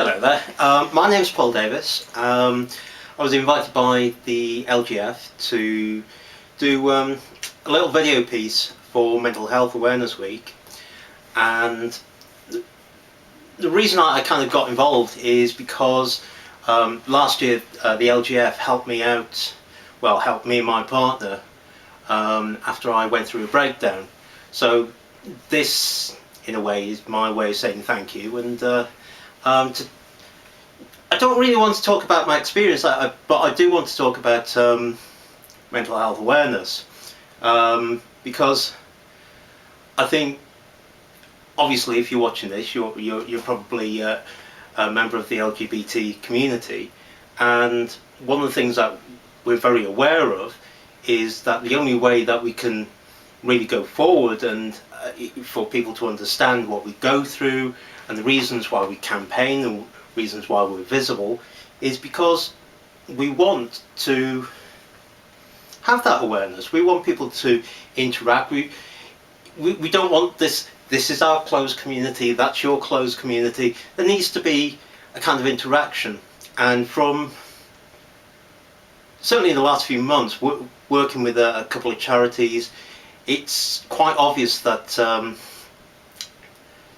Hello there, my name is Paul Davis. I was invited by the LGF to do a little video piece for Mental Health Awareness Week, and the reason I kind of got involved is because last year the LGF helped me out, well, helped me and my partner after I went through a breakdown. So this, in a way, is my way of saying thank you. And I don't really want to talk about my experience, but I do want to talk about mental health awareness, because I think, obviously, if you're watching this, you're probably a member of the LGBT community, and one of the things that we're very aware of is that the only way that we can really go forward and for people to understand what we go through and the reasons why we campaign and reasons why we're visible is because we want to have that awareness. We want people to interact. We don't want this is our closed community, that's your closed community. There needs to be a kind of interaction, and from certainly in the last few months working with a couple of charities, it's quite obvious that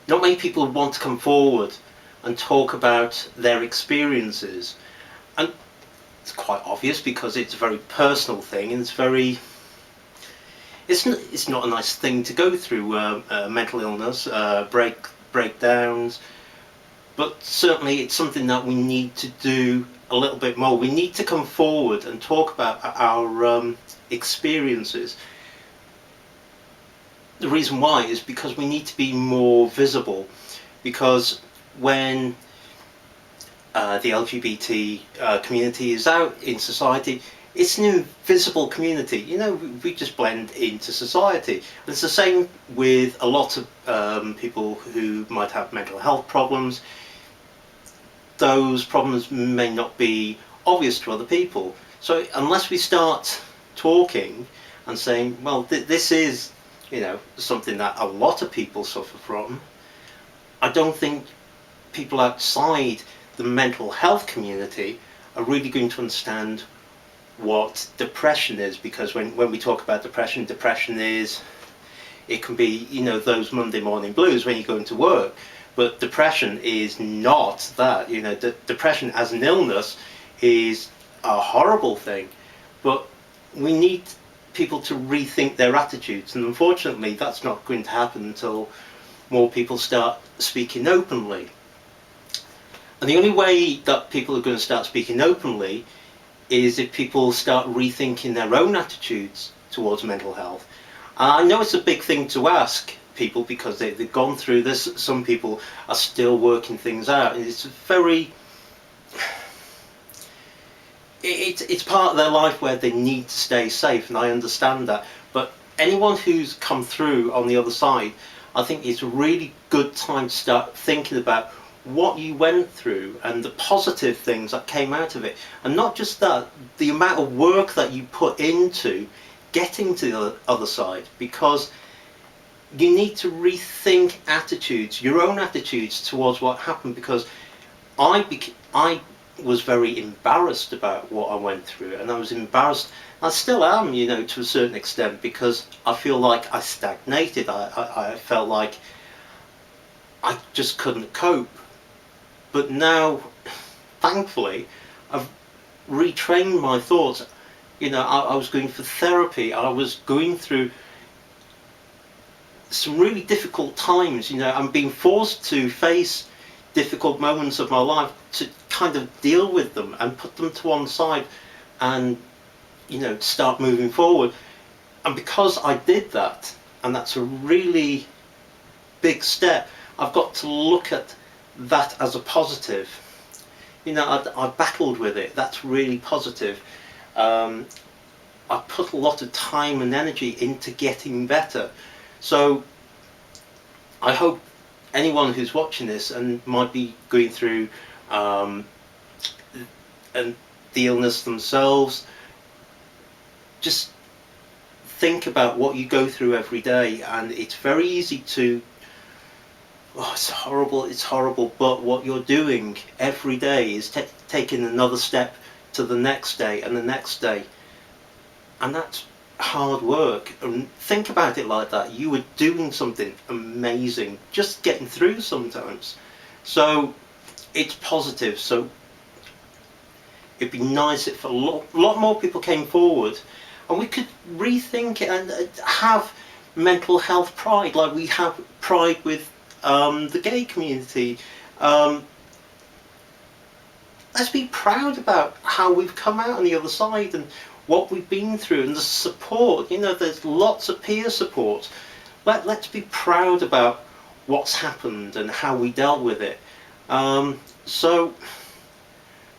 not many people want to come forward and talk about their experiences, and it's quite obvious because it's a very personal thing, and it's not a nice thing to go through, mental illness, breakdowns, but certainly it's something that we need to do a little bit more. We need to come forward and talk about our experiences. The reason why is because we need to be more visible, because when the LGBT community is out in society, it's an invisible community. You know, we just blend into society. And it's the same with a lot of people who might have mental health problems. Those problems may not be obvious to other people. So unless we start talking and saying, well, this is, you know, something that a lot of people suffer from, I don't think people outside the mental health community are really going to understand what depression is, because when we talk about depression is, it can be, you know, those Monday morning blues when you go into work, but depression is not that. You know, depression as an illness is a horrible thing, but we need people to rethink their attitudes, and unfortunately that's not going to happen until more people start speaking openly. And the only way that people are going to start speaking openly is if people start rethinking their own attitudes towards mental health. And I know it's a big thing to ask people because they've gone through this. Some people are still working things out, and it's very, it's part of their life where they need to stay safe, and I understand that. But anyone who's come through on the other side, I think it's a really good time to start thinking about what you went through and the positive things that came out of it. And not just that, the amount of work that you put into getting to the other side, because you need to rethink attitudes, your own attitudes towards what happened, because I was very embarrassed about what I went through, and I was embarrassed, I still am, you know, to a certain extent, because I feel like I stagnated. I felt like I just couldn't cope. But now, thankfully, I've retrained my thoughts. You know, I was going for therapy, I was going through some really difficult times. You know, I'm being forced to face difficult moments of my life, to kind of deal with them and put them to one side and, you know, start moving forward. And because I did that, and that's a really big step, I've got to look at that as a positive. You know, I battled with it, that's really positive. I put a lot of time and energy into getting better. So I hope anyone who's watching this and might be going through and the illness themselves, just think about what you go through every day. And it's very easy to oh, it's horrible, but what you're doing every day is taking another step to the next day and the next day, and that's hard work. And think about it like that. You were doing something amazing, just getting through sometimes. So it's positive. So it'd be nice if a lot more people came forward, and we could rethink it and have mental health pride, like we have pride with the gay community. Um, let's be proud about how we've come out on the other side and what we've been through and the support. You know, there's lots of peer support. Let's be proud about what's happened and how we dealt with it. So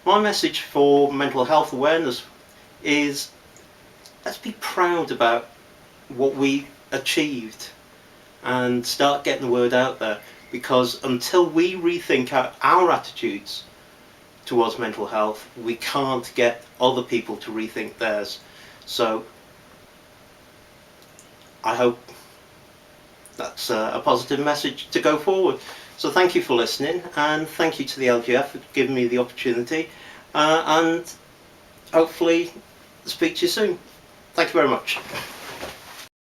my message for mental health awareness is, let's be proud about what we achieved and start getting the word out there, because until we rethink our attitudes towards mental health, we can't get other people to rethink theirs. So I hope that's a positive message to go forward. So thank you for listening, and thank you to the LGF for giving me the opportunity, and hopefully speak to you soon. Thank you very much.